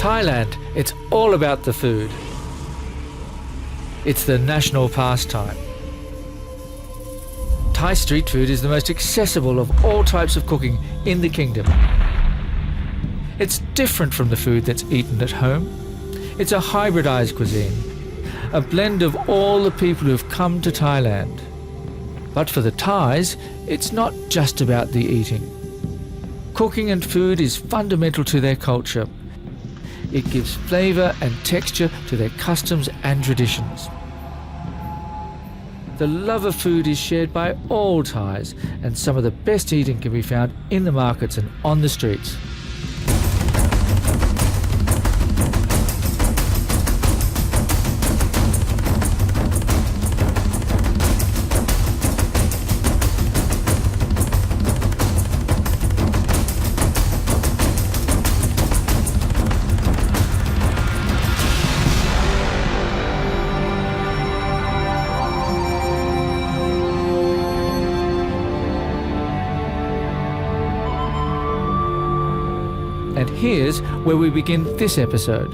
Thailand, it's all about the food. It's the national pastime. Thai street food is the most accessible of all types of cooking in the kingdom. It's different from the food that's eaten at home. It's a hybridized cuisine, a blend of all the people who've come to Thailand. But for the Thais, it's not just about the eating. Cooking and food is fundamental to their culture. It gives flavour and texture to their customs and traditions. The love of food is shared by all Thais, and some of the best eating can be found in the markets and on the streets. And here's where we begin this episode.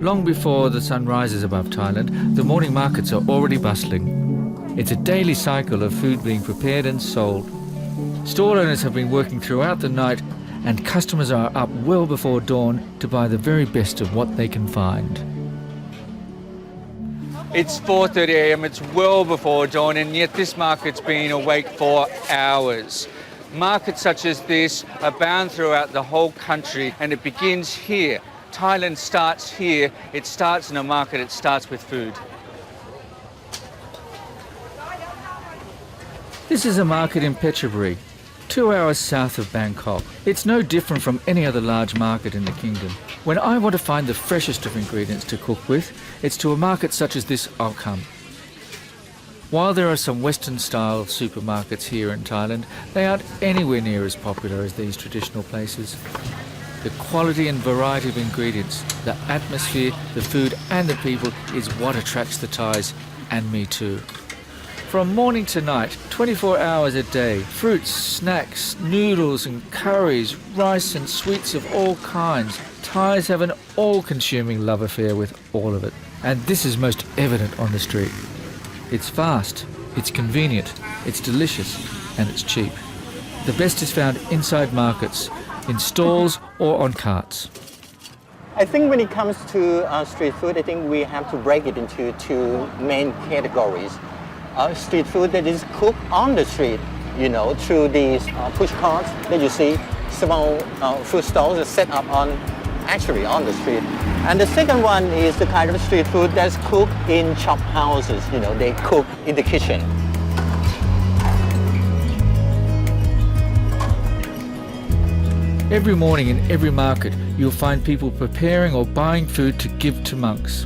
Long before the sun rises above Thailand, the morning markets are already bustling. It's a daily cycle of food being prepared and sold. Store owners have been working throughout the night, and customers are up well before dawn to buy the very best of what they can find. It's 4:30 a.m, it's well before dawn, and yet this market's been awake for hours. Markets such as this are bound throughout the whole country, and it begins here. Thailand starts here. It starts in a market, it starts with food. This is a market in Phetchaburi, 2 hours south of Bangkok. It's no different from any other large market in the kingdom. When I want to find the freshest of ingredients to cook with, it's to a market such as this I'll come. While there are some Western-style supermarkets here in Thailand, they aren't anywhere near as popular as these traditional places. The quality and variety of ingredients, the atmosphere, the food and the people is what attracts the Thais, and me too. From morning to night, 24 hours a day, fruits, snacks, noodles and curries, rice and sweets of all kinds. Thais have an all-consuming love affair with all of it. And this is most evident on the street. It's fast, it's convenient, it's delicious, and it's cheap. The best is found inside markets, in stalls or on carts. I think when it comes to street food, I think we have to break it into two main categories. Street food that is cooked on the street, through these push carts that you see, small food stalls are set up on the street. And the second one is the kind of street food that's cooked in chop houses, they cook in the kitchen. Every morning in every market, you'll find people preparing or buying food to give to monks.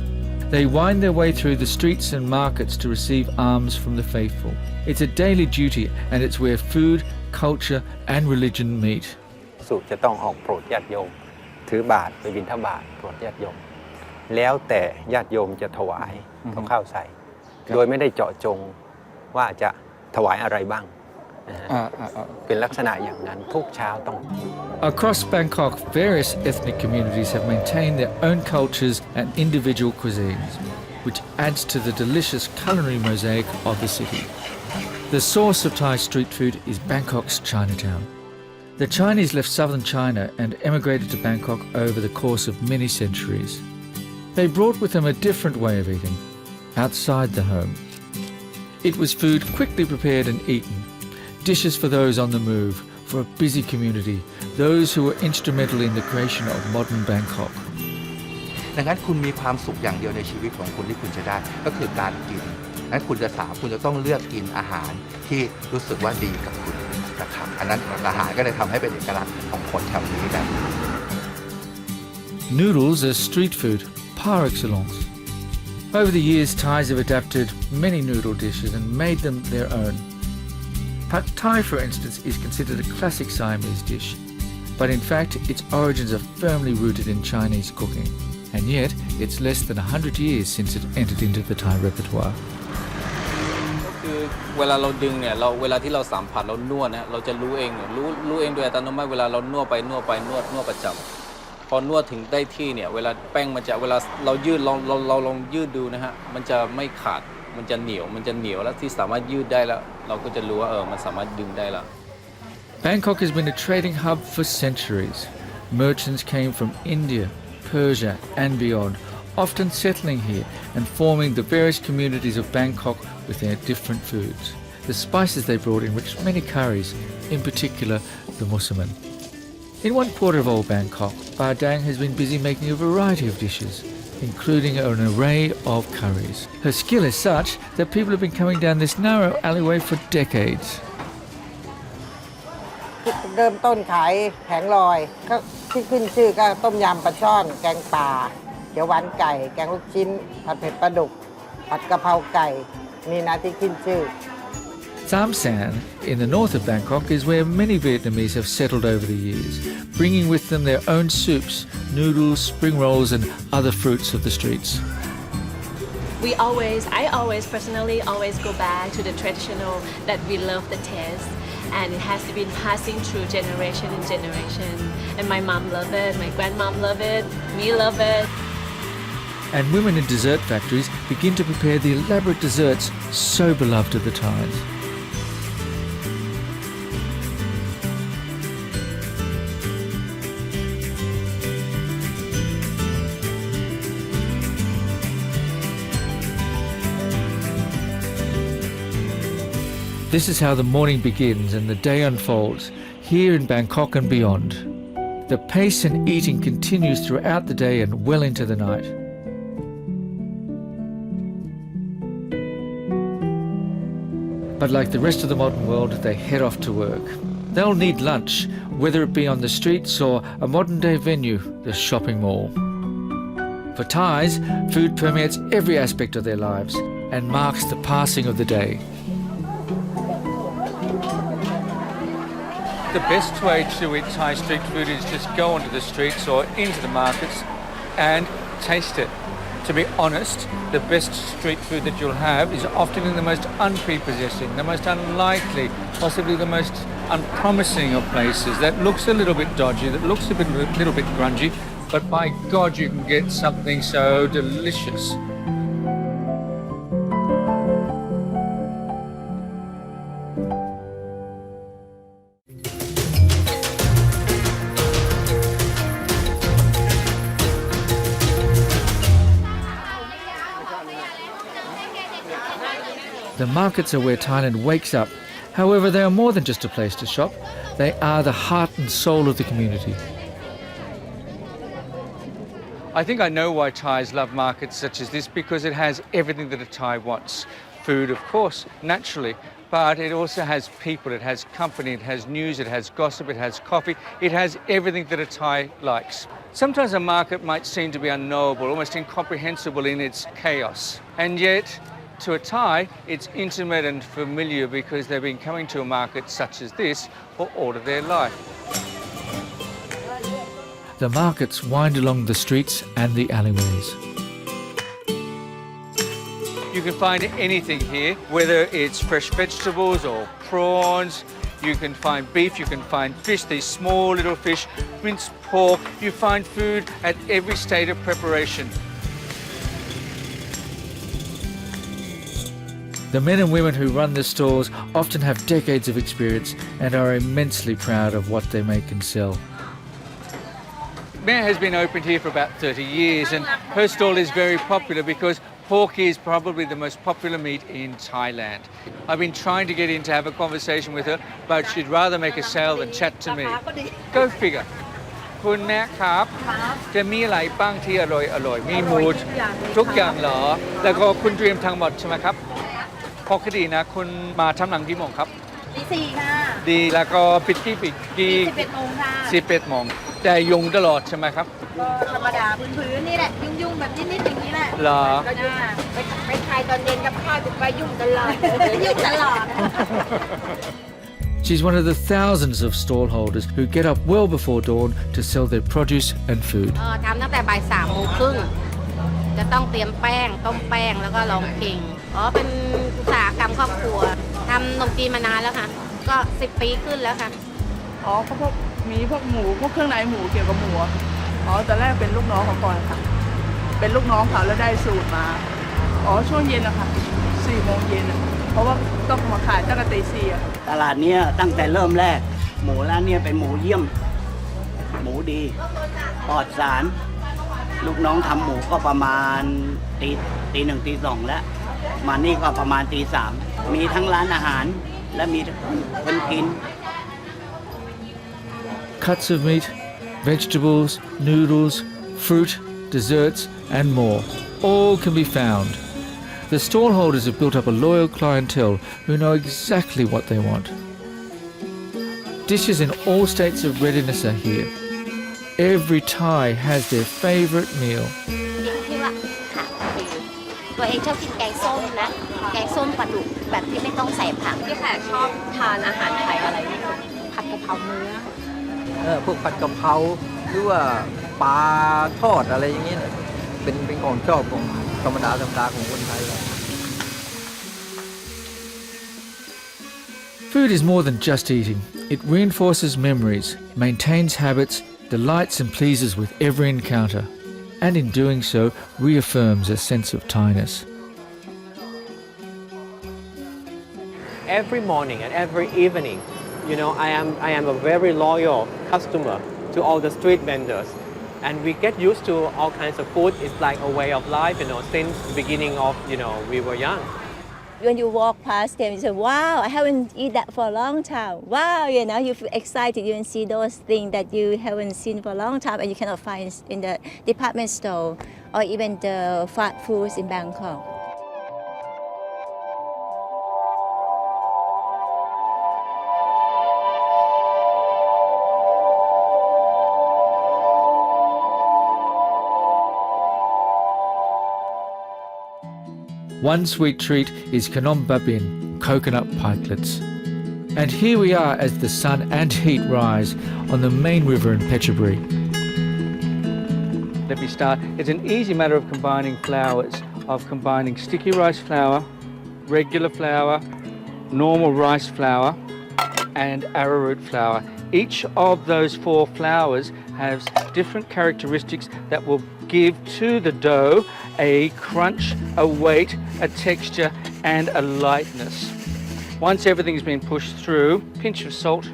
They wind their way through the streets and markets to receive alms from the faithful. It's a daily duty, and it's where food, culture and religion meet. สุจะต้องออกโปรดญาติโยมถือบาตรไปบิณฑบาตโปรดญาติโยมแล้วแต่ญาติโยมจะถวายข้าวใส่โดยไม่ได้เจาะจงว่าจะถวายอะไรบ้างเป็นลักษณะอย่างนั้นทุกเช้าต้อง Across Bangkok, various ethnic communities have maintained their own cultures and individual cuisines, which adds to the delicious culinary mosaic of the city. The source of Thai street food is Bangkok's Chinatown. The Chinese left southern China and emigrated to Bangkok over the course of many centuries. They brought with them a different way of eating, outside the home. It was food quickly prepared and eaten, dishes for those on the move, for a busy community, those who were instrumental in the creation of modern Bangkok. ดังนั้นคุณมีความสุขอย่างเดียวในชีวิตของคุณที่คุณจะได้ก็คือการกินนั้นคุณจะต้องเลือกกินอาหารที่รู้สึกว่าดีกับคุณนะครับอันนั้นอาหารก็เลยทำให้เป็นเอกลักษณ์ของคนแถวนี้นะ Noodles are street food par excellence. Over the years, Thais have adapted many noodle dishes and made them their own. Pad Thai, for instance, is considered a classic Siamese dish, but in fact its origins are firmly rooted in Chinese cooking, and yet it's less than 100 years since it entered into the Thai repertoire. ก็คือ เวลาเราดึงเนี่ยเวลาที่เราสัมผัสเรานวดนะเราจะรู้เองรู้เองโดยอัตโนมัติเวลาเรานวดประจำพอนวดถึงได้ที่เนี่ยเวลาแป้งมันจะเวลาเรายืดเราลองยืดดูนะฮะมันจะไม่ขาดมันจะเหนียวแล้วที่สามารถยืดได้แล้วเราก็จะรู้ว่ามันสามารถดึงได้แล้ว Bangkok has been a trading hub for centuries. Merchants came from India, Persia and beyond, often settling here and forming the various communities of Bangkok with their different foods. The spices they brought enriched many curries, in particular the musaman. In one quarter of old Bangkok, Ba Dang has been busy making a variety of dishes, including an array of curries. Her skill is such that people have been coming down this narrow alleyway for decades. เริ่มต้นขายแผงลอยก็ที่ขึ้นชื่อก็ต้มยำปลาช่อนแกงป่าเขียวหวานไก่แกงลูกชิ้นผัดเผ็ดปลาดุกผัดกะเพราไก่นี่นะที่ขึ้นชื่อ Tham San, in the north of Bangkok, is where many Vietnamese have settled over the years, bringing with them their own soups, noodles, spring rolls and other fruits of the streets. I always personally go back to the traditional that we love the taste, and it has been passing through generation and generation. And my mom love it, my grandmom love it, we love it. And women in dessert factories begin to prepare the elaborate desserts so beloved of the Thais. This is how the morning begins and the day unfolds, here in Bangkok and beyond. The pace and eating continues throughout the day and well into the night. But like the rest of the modern world, they head off to work. They'll need lunch, whether it be on the streets or a modern-day venue, the shopping mall. For Thais, food permeates every aspect of their lives and marks the passing of the day. The best way to eat Thai street food is just go onto the streets or into the markets and taste it. To be honest, the best street food that you'll have is often in the most unprepossessing, the most unlikely, possibly the most unpromising of places that looks a little bit dodgy, that looks a little bit grungy, but by God you can get something so delicious. The markets are where Thailand wakes up. However, they are more than just a place to shop. They are the heart and soul of the community. I think I know why Thais love markets such as this, because it has everything that a Thai wants. Food, of course, naturally, but it also has people, it has company, it has news, it has gossip, it has coffee, it has everything that a Thai likes. Sometimes a market might seem to be unknowable, almost incomprehensible in its chaos, and yet to a Thai, it's intimate and familiar because they've been coming to a market such as this for all of their life. The markets wind along the streets and the alleyways. You can find anything here, whether it's fresh vegetables or prawns. You can find beef, you can find fish, these small little fish, minced pork. You find food at every stage of preparation. The men and women who run the stores often have decades of experience and are immensely proud of what they make and sell. Mare has been opened here for about 30 years, and her stall is very popular because pork is probably the most popular meat in Thailand. I've been trying to get in to have a conversation with her, but she'd rather make a sale than chat to me. Go figure. คุณแม่ครับจะมีอะไรบ้างที่อร่อยมีหมูทุกอย่างเหรอแล้วก็คุณเตรียมทั้งหมดใช่ไหมครับปกตินะคุณมาทำหนังกี่โมงครับตี 4ค่ะดีแล้วก็ปิดกี่11 โมงค่ะ11 โมงแต่ยุ่งตลอดใช่ไหมครับก็ธรรมดาพื้นๆนี่แหละยุ่งแบบนิดๆอย่างนี้แหละเหรอไปขายตอนเย็นกับข้าวจะไปยุ่งตลอดยุ่งตลอด She's one of the thousands of stallholders who get up well before dawn to sell their produce and food. ทำตั้งแต่บ่าย 3 โมงครึ่งจะต้องเตรียมแป้งต้มแป้งแล้วก็รองพิงเป็นอุตสาหกรรมครอบครัวท ทำขนมจีนมานานแล้วค่ะ ก็10 ปีขึ้นแล้วค่ะ อ๋อก็พวกมีพวกหมูพวกเครื่องในหมูเกี่ยวกับหมูอะอ๋อตอนแรกเป็นลูกน้องเขาก่อนค่ะ เป็นลูกน้องเขาแล้วได้สูตรมาอ๋อช่วงเย็นนะคะ4 โมงเย็นอะเพราะว่าต้องมาขายตั้งแต่ตี 4อะค่ะ ตลาดเนี้ยตั้งแต่เริ่มแรก หมูร้านเนี้ยเป็นหมูเยี่ยม หมูดีปลอดสาร ลูกน้องทำหมูก็ประมาณตี 1 ตี 2แล้วมานี่ก็ประมาณตี 3มีทั้งร้านอาหารและมีคนกิน Cuts of meat, vegetables, noodles, fruit, desserts, and more. All can be found. The stallholders have built up a loyal clientele who know exactly what they want. Dishes in all states of readiness are here. Every Thai has their favourite meal. ที่ว่าค่ะคือตัวเองชอบกินแกงส้มนะแกงส้มปลาดุกแบบที่ไม่ต้องใส่ผัก พี่แขกชอบทานอาหารไทยอะไรที่สุด ผัดกะเพราเนื้อ พวกผัดกะเพราหรือว่าปลาทอดอะไรอย่างเงี้ยเป็นของชอบของธรรมดาของคนไทย Food is more than just eating. It reinforces memories, maintains habits, delights and pleases with every encounter, and in doing so reaffirms a sense of Thainess. Every morning and every evening, you know, I am a very loyal customer to all the street vendors, and we get used to all kinds of food. It's like a way of life, you know, since the beginning of, you know, we were young. When you walk past them, you say, wow, I haven't eaten that for a long time. Wow, you know, you feel excited. You can see those things that you haven't seen for a long time and you cannot find in the department store or even the fast foods in Bangkok. One sweet treat is kanom babin, coconut pikelets. And here we are as the sun and heat rise on the main river in Phetchaburi. Let me start. It's an easy matter of combining flours, of combining sticky rice flour, regular flour, normal rice flour, and arrowroot flour. Each of those 4 flours has different characteristics that will give to the dough a crunch, a weight, a texture, and a lightness. Once everything's been pushed through, pinch of salt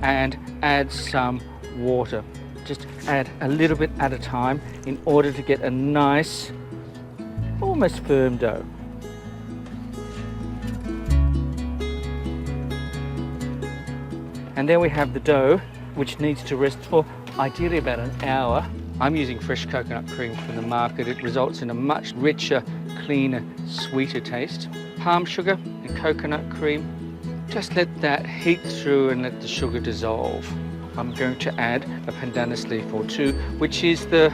and add some water. Just add a little bit at a time in order to get a nice, almost firm dough. And then we have the dough, which needs to rest for ideally about an hour. I'm using fresh coconut cream from the market. It results in a much richer, cleaner, sweeter taste. Palm sugar and coconut cream. Just let that heat through and let the sugar dissolve. I'm going to add a pandanus leaf or 2, which is the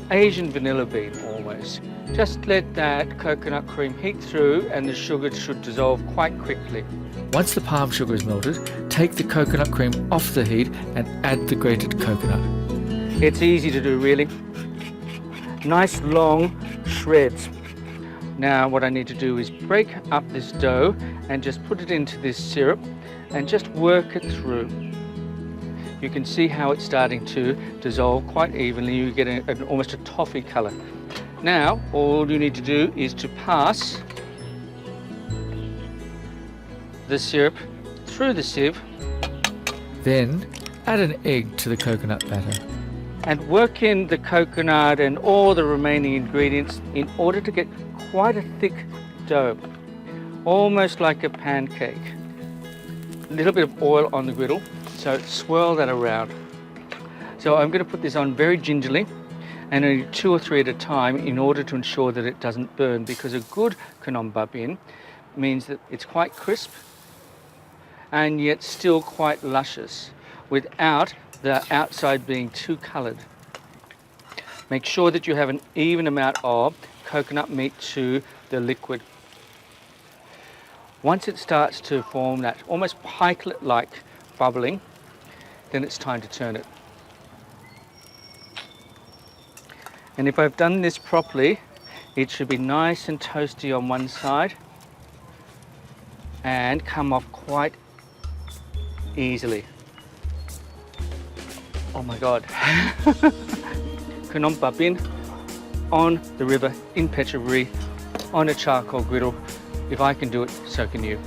Asian vanilla bean almost. Just let that coconut cream heat through and the sugar should dissolve quite quickly. Once the palm sugar is melted, take the coconut cream off the heat and add the grated coconut. It's easy to do really. Nice long shreds. Now what I need to do is break up this dough and just put it into this syrup and just work it through. You can see how it's starting to dissolve quite evenly. You get almost a toffee colour. Now all you need to do is to pass the syrup through the sieve. Then add an egg to the coconut batter. And work in the coconut and all the remaining ingredients in order to get quite a thick dough, almost like a pancake. A little bit of oil on the griddle, so swirl that around. So I'm going to put this on very gingerly and only 2 or 3 at a time in order to ensure that it doesn't burn, because a good kanom babin means that it's quite crisp and yet still quite luscious without the outside being too coloured. Make sure that you have an even amount of coconut meat to the liquid. Once it starts to form that almost pikelet-like bubbling, then it's time to turn it. And if I've done this properly, it should be nice and toasty on one side and come off quite easily. Oh my God. Khanom papin on the river in Phetchaburi on a charcoal griddle. If I can do it, so can you.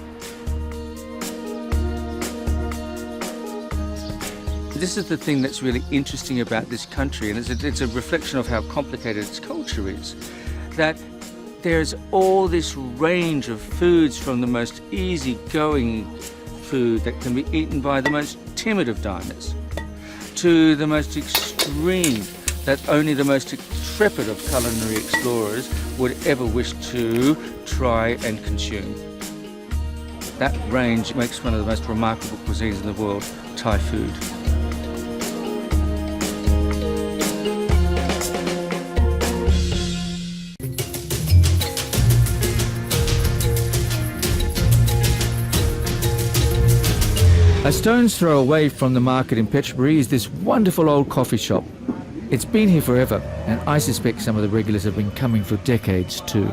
This is the thing that's really interesting about this country, and it's a reflection of how complicated its culture is, that there's all this range of foods, from the most easygoing food that can be eaten by the most timid of diners to the most extreme that only the most intrepid of culinary explorers would ever wish to try and consume. That range makes one of the most remarkable cuisines in the world, Thai food. A stone's throw away from the market in Phetchaburi is this wonderful old coffee shop. It's been here forever, and I suspect some of the regulars have been coming for decades too.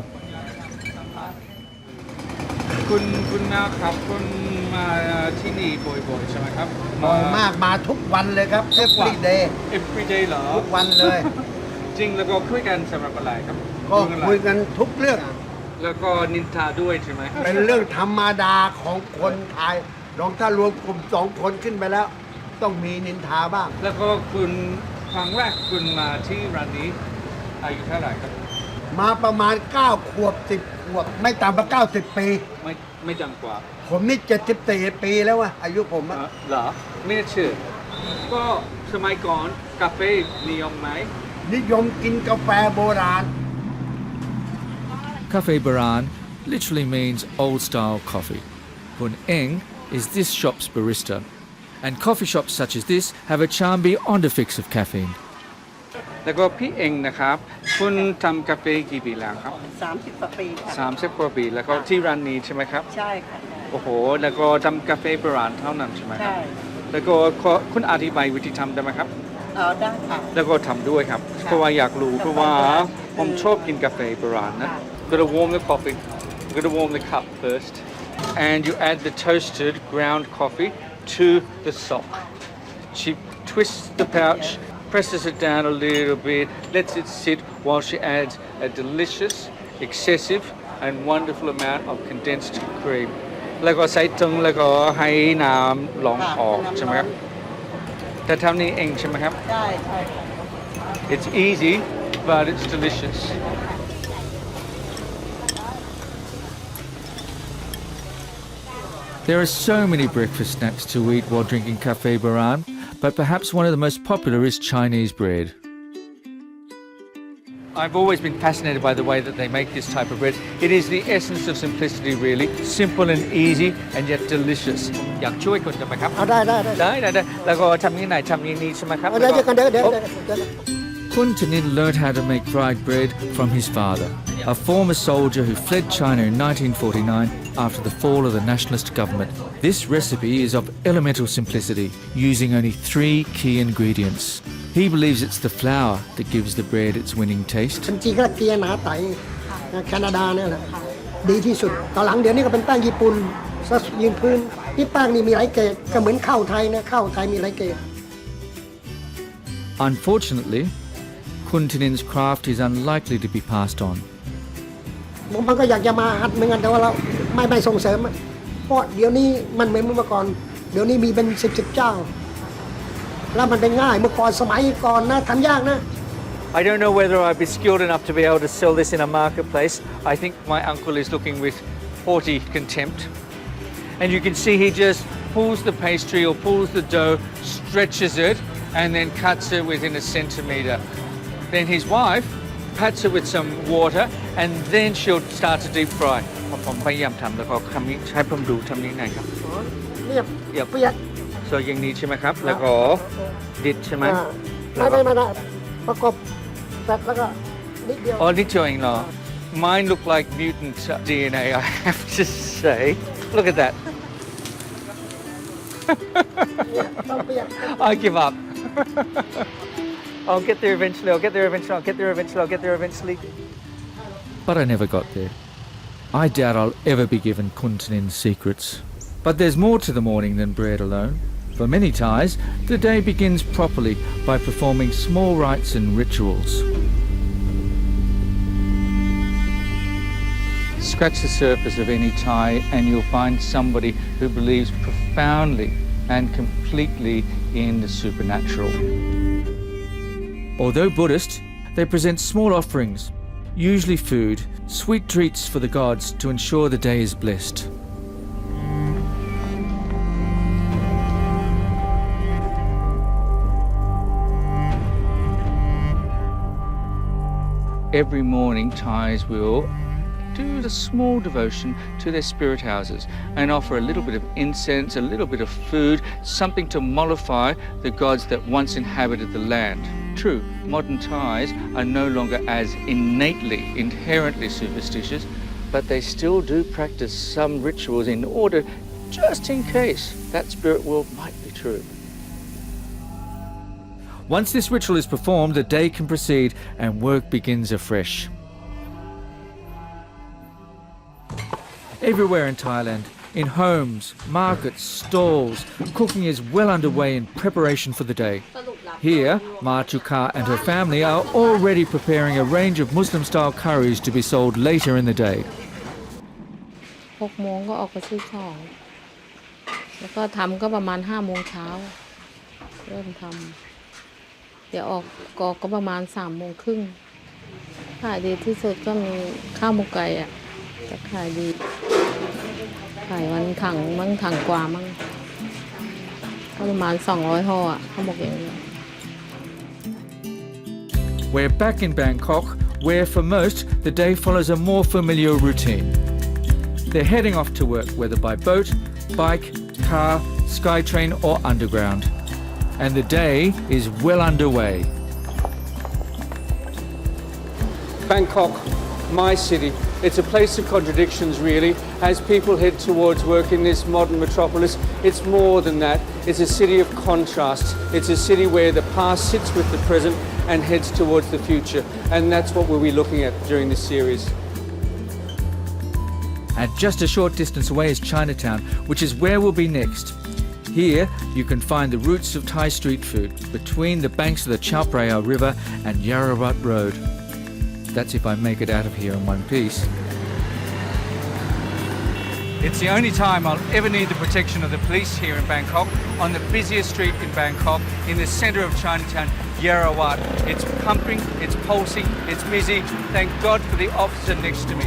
คุณนาครับคุณมาที่นี่บ่อยๆใช่ไหมครับ บ่อยมากมาทุกวันเลยครับ every day every day เหรอ ทุกวันเลย จริงแล้วก็คุยกันสำหรับอะไรครับ ก็คุยกันทุกเรื่อง แล้วก็นินทาด้วยใช่ไหม เป็นเรื่องธรรมดาของคนไทยลองถ้ารวมกลุ่ม2 คนขึ้นไปแล้ว ต้องมีนินทาบ้าง แล้วก็คุณครั้งแรกคุณมาที่ร้านนี้อายุเท่าไหร่ครับ มาประมาณ9 ขวบ10 ขวบไม่ต่ำกว่า90 ปี ไม่ต่ำกว่า ผมนี่74 ปีแล้วอะอายุผมอะ เหรอไม่เชื่อก็สมัยก่อนกาแฟนิยมไหม นิยมกินกาแฟโบราณ Cafe Baran literally means old-style coffee. Hun Eng is this shop's barista, and coffee shops such as this have a charm beyond a fix of caffeine. แล้วก็พี่เองนะครับคุณทำกาแฟกี่ปีแล้วครับ 30 กว่าปีค่ะ 30 กว่าปีแล้วก็ที่ร้านนี้ใช่ไหมครับ ใช่ค่ะ โอ้โหแล้วก็ทำกาแฟโบราณเท่านั้นใช่ไหมครับ ใช่ แล้วก็คุณอธิบายวิธีทำได้ไหมครับ ได้ค่ะ แล้วก็ทำด้วยครับเพราะว่าอยากรู้เพราะว่าผมชอบกินกาแฟโบราณนะ Gotta warm the coffee. Gotta warm the cup first, and you add the toasted ground coffee to the sock. She twists the pouch, presses it down a little bit, lets it sit while she adds a delicious, excessive, and wonderful amount of condensed cream. แล้วก็ใส่ตึงแล้วก็ให้น้ำหลองออกใช่ไหมครับแต่ทำนี้เองใช่ไหมครับ ใช่ It's easy, but it's delicious. There are so many breakfast snacks to eat while drinking Cafe Baran, but perhaps one of the most popular is Chinese bread. I've always been fascinated by the way that they make this type of bread. It is the essence of simplicity, really. Simple and easy, and yet delicious. อยากช่วยคุณได้ไหมครับ ได้ แล้วก็ทำยังไงทำอย่างนี้ใช่ไหมครับ เดี๋ยว Kun Tanin learnt how to make fried bread from his father, a former soldier who fled China in 1949 after the fall of the nationalist government. This recipe is of elemental simplicity, using only 3 key ingredients. He believes it's the flour that gives the bread its winning taste. จริงๆก็เกียร์หนาไต่แคนาดาเนี่ยแหละดีที่สุดตอนหลังเดี๋ยวนี้ก็เป็นแป้งญี่ปุ่นซะยืนพื้นนี่แป้งนี่มีหลายเกรดก็เหมือนข้าวไทยนะข้าวไทยมีหลายเกรด Unfortunately, Kun Tanin's craft is unlikely to be passed on. มันก็อยากจะมาหัดเหมือนกันแต่ว่าเราไม่ส่งเสริมเพราะเดี๋ยวนี้มันเหมือนเมื่อก่อนเดี๋ยวนี้มีเป็น10 เจ้าแล้วมันเป็นง่ายเมื่อก่อนสมัยก่อนนะทำยากนะ I don't know whether I'd be skilled enough to be able to sell this in a marketplace. I think my uncle is looking with haughty contempt. And you can see he just pulls the pastry or pulls the dough, stretches it, and then cuts it within a centimetre. Then his wife pats it with some water, and then she'll start to deep fry. ผมพยายามทำแล้วก็ทำนี้ใช้ผมดูทำนี้ไงครับ เรียบเปียก so อย่างนี้ใช่ไหมครับแล้วก็ดิดใช่ไหม ไม่ประกบเสร็จแล้วก็นิดเดียว อ๋อนิดเดียวเองเหรอ Mine look like mutant DNA, I have to say. Look at that. I give up. I'll get there eventually. But I never got there. I doubt I'll ever be given Kuntanin's secrets. But there's more to the morning than bread alone. For many Thais, the day begins properly by performing small rites and rituals. Scratch the surface of any Thai and you'll find somebody who believes profoundly and completely in the supernatural. Although Buddhist, they present small offerings, usually food, sweet treats for the gods to ensure the day is blessed. Every morning, Thais will do a small devotion to their spirit houses and offer a little bit of incense, a little bit of food, something to mollify the gods that once inhabited the land. True, modern Thais are no longer as innately, inherently superstitious, but they still do practice some rituals in order, just in case that spirit world might be true. Once this ritual is performed, the day can proceed and work begins afresh. Everywhere in Thailand, in homes, markets, stalls, cooking is well underway in preparation for the day. Here, Ma Chuka and her family are already preparing a range of Muslim-style curries to be sold later in the day. 6 โมงก็ออกไปซื้อของแล้วก็ทำก็ประมาณ 5 โมงเช้าเริ่มทำเดี๋ยวออกก็ประมาณ 3 โมงครึ่งขายดีที่สุดก็มีข้าวหมกไก่อ่ะจะขายดีขายวันถังมั่งถังกว่ามั่งก็ประมาณ 200 ห่ออ่ะข้าวหมกอย่างเดียว We're back in Bangkok, where for most, the day follows a more familiar routine. They're heading off to work, whether by boat, bike, car, SkyTrain or underground. And the day is well underway. Bangkok, my city. It's a place of contradictions, really. As people head towards work in this modern metropolis, it's more than that. It's a city of contrasts. It's a city where the past sits with the present and heads towards the future. And that's what we'll be looking at during this series. And just a short distance away is Chinatown, which is where we'll be next. Here, you can find the roots of Thai street food between the banks of the Chao Phraya River and Yarrawat Road. That's if I make it out of here in one piece. It's the only time I'll ever need the protection of the police here in Bangkok, on the busiest street in Bangkok, in the centre of Chinatown, Yarrawat. It's pumping, it's pulsing, it's busy. Thank God for the officer next to me.